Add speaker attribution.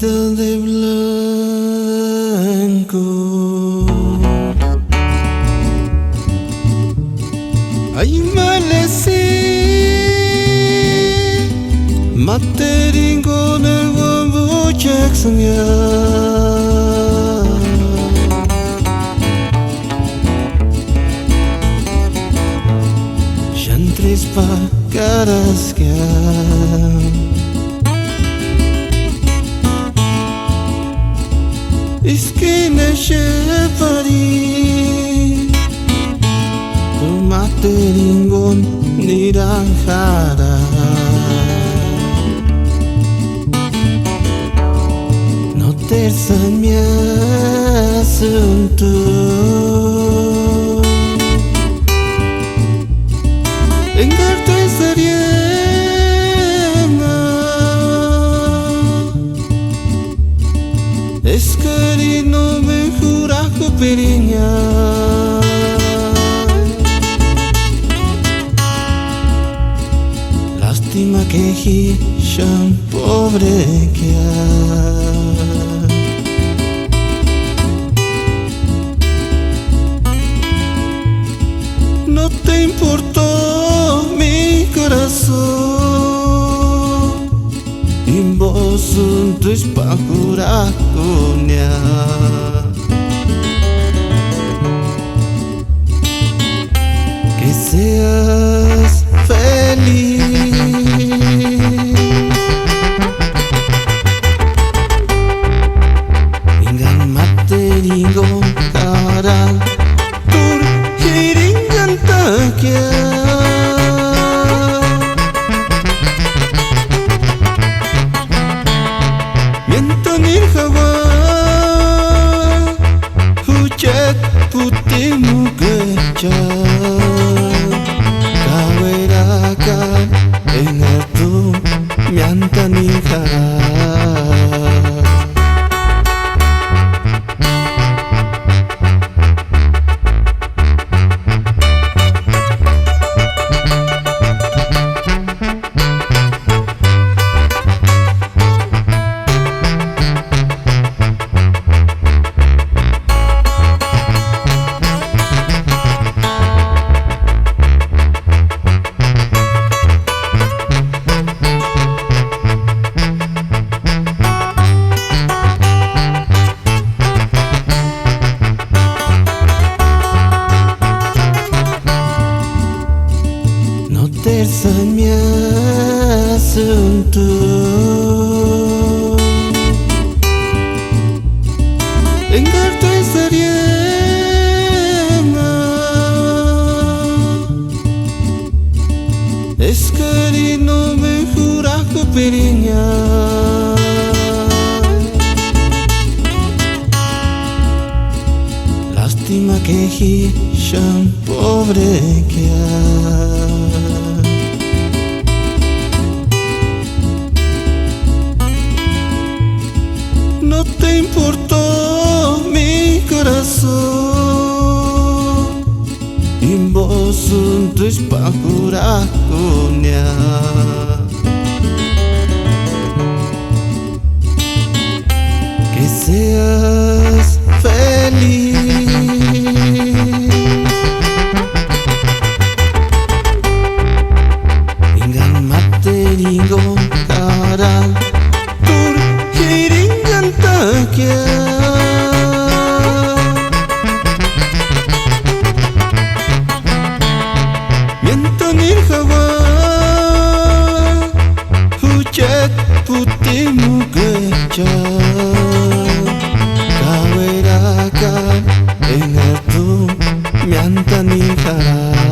Speaker 1: Vestida de blanco, ay malecí, materin con el guambo chaksangya. Chantris pa karaskia. Iskine shepari tu materingon niranjara. No te samia asunto engarte seriema escari no me jura coperiña. Lástima que hishan pobre que no te importó mi corazón y vos un tu espacuraconia. Que seas feliz, ingan materingon karal tur hiringan takya. Miento nirhawa huchat putih mugecha. Kawerakan engar tu mianta nirhara. Tersan mi asunto engarte seriema escari no me jura coperiña. Lástima que hishan pobre que no te importó mi corazón y vos un tu espacuraconia. Que seas feliz, ingan materingon karal tur hiringan takya. Miento nirhawa huchat putih mugecha. Kawerakan engar tu mianta nirhara.